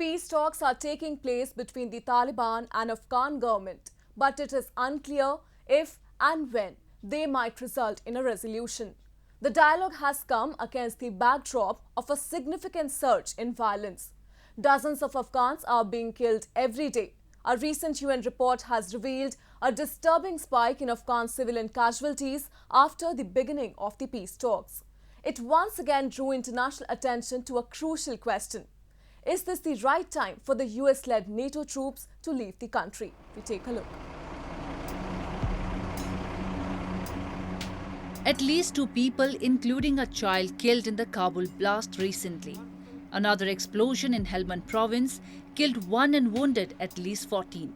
Peace talks are taking place between the Taliban and Afghan government, but it is unclear if and when they might result in a resolution. The dialogue has come against the backdrop of a significant surge in violence. Dozens of Afghans are being killed every day. A recent UN report has revealed a disturbing spike in Afghan civilian casualties after the beginning of the peace talks. It once again drew international attention to a crucial question. Is this the right time for the US-led NATO troops to leave the country? We take a look. At least 2 people, including a child, killed in the Kabul blast recently. Another explosion in Helmand province killed 1 and wounded at least 14.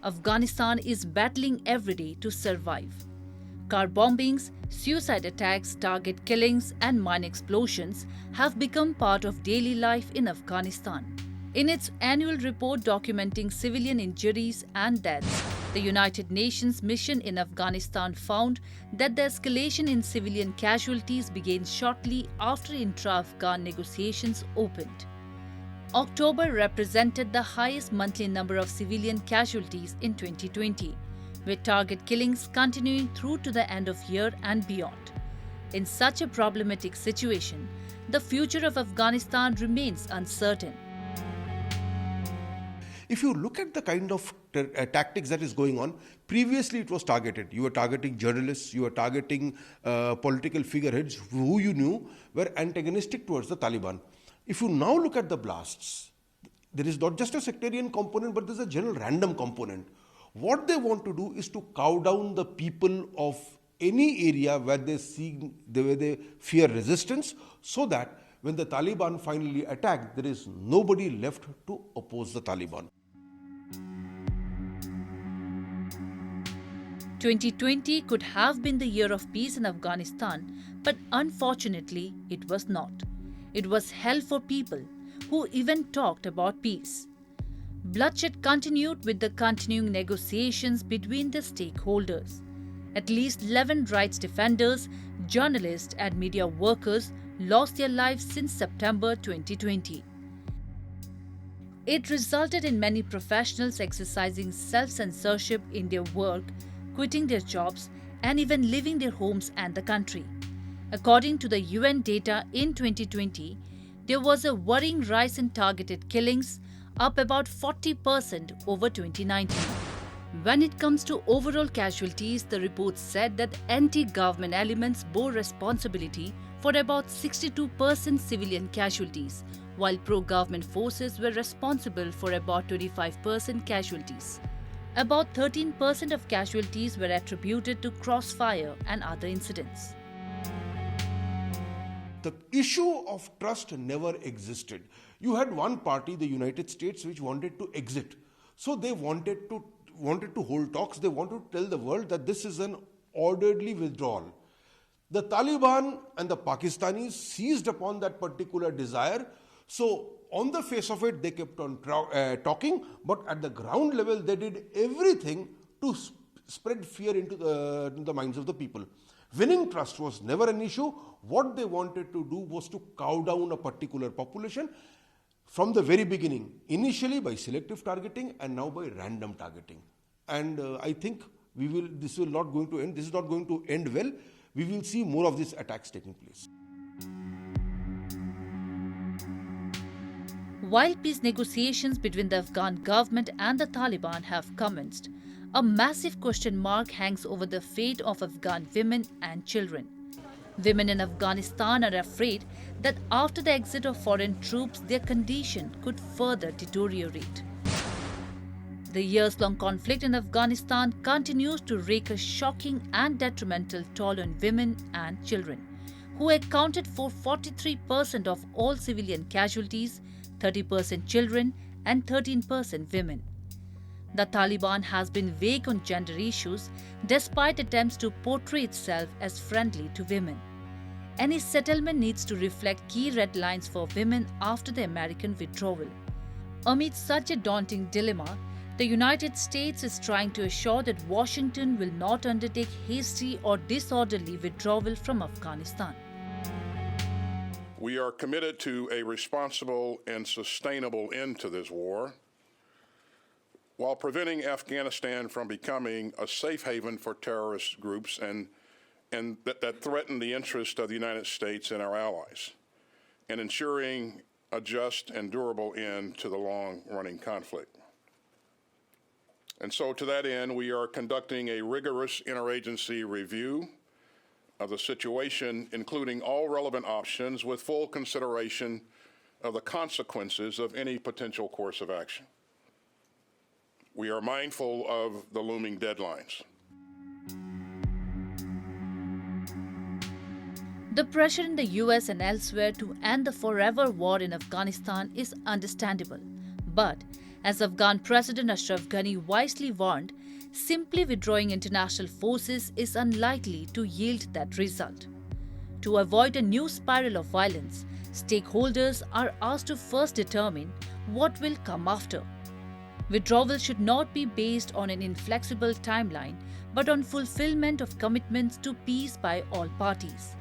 Afghanistan is battling every day to survive. Car bombings, suicide attacks, target killings and mine explosions have become part of daily life in Afghanistan. In its annual report documenting civilian injuries and deaths, the United Nations mission in Afghanistan found that the escalation in civilian casualties began shortly after intra-Afghan negotiations opened. October represented the highest monthly number of civilian casualties in 2020, with target killings continuing through to the end of year and beyond. In such a problematic situation, the future of Afghanistan remains uncertain. If you look at the kind of tactics that is going on, previously it was targeted. You were targeting journalists, you were targeting political figureheads who you knew were antagonistic towards the Taliban. If you now look at the blasts, there is not just a sectarian component, but there's a general random component. What they want to do is to cow down the people of any area where they fear resistance, so that when the Taliban finally attack, there is nobody left to oppose the Taliban. 2020 could have been the year of peace in Afghanistan, but unfortunately it was not. It was hell for people who even talked about peace. Bloodshed continued with the continuing negotiations between the stakeholders. At least 11 rights defenders, journalists and media workers lost their lives since September 2020. It resulted in many professionals exercising self-censorship in their work, quitting their jobs and even leaving their homes and the country. According to the UN data in 2020, there was a worrying rise in targeted killings, up about 40% over 2019. When it comes to overall casualties, the report said that anti-government elements bore responsibility for about 62% civilian casualties, while pro-government forces were responsible for about 25% casualties. About 13% of casualties were attributed to crossfire and other incidents. The issue of trust never existed. You had one party, the United States, which wanted to exit. So they wanted to hold talks. They wanted to tell the world that this is an orderly withdrawal. The Taliban and the Pakistanis seized upon that particular desire. So on the face of it, they kept on talking, but at the ground level, they did everything to spread fear into the minds of the people. Winning trust was never an issue. What they wanted to do was to cow down a particular population from the very beginning, initially by selective targeting and now by random targeting. And I think this is not going to end well. We will see more of these attacks taking place. While peace negotiations between the Afghan government and the Taliban have commenced, a massive question mark hangs over the fate of Afghan women and children. Women in Afghanistan are afraid that after the exit of foreign troops, their condition could further deteriorate. The years-long conflict in Afghanistan continues to wreak a shocking and detrimental toll on women and children, who accounted for 43% of all civilian casualties, 30% children and 13% women. The Taliban has been vague on gender issues despite attempts to portray itself as friendly to women. Any settlement needs to reflect key red lines for women after the American withdrawal. Amid such a daunting dilemma, the United States is trying to assure that Washington will not undertake hasty or disorderly withdrawal from Afghanistan. We are committed to a responsible and sustainable end to this war, while preventing Afghanistan from becoming a safe haven for terrorist groups and that threaten the interest of the United States and our allies, and ensuring a just and durable end to the long-running conflict. And so to that end, we are conducting a rigorous interagency review of the situation, including all relevant options, with full consideration of the consequences of any potential course of action. We are mindful of the looming deadlines. The pressure in the US and elsewhere to end the forever war in Afghanistan is understandable. But, as Afghan President Ashraf Ghani wisely warned, simply withdrawing international forces is unlikely to yield that result. To avoid a new spiral of violence, stakeholders are asked to first determine what will come after. Withdrawal should not be based on an inflexible timeline, but on fulfillment of commitments to peace by all parties.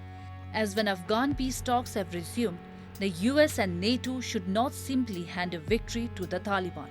As when Afghan peace talks have resumed, the US and NATO should not simply hand a victory to the Taliban.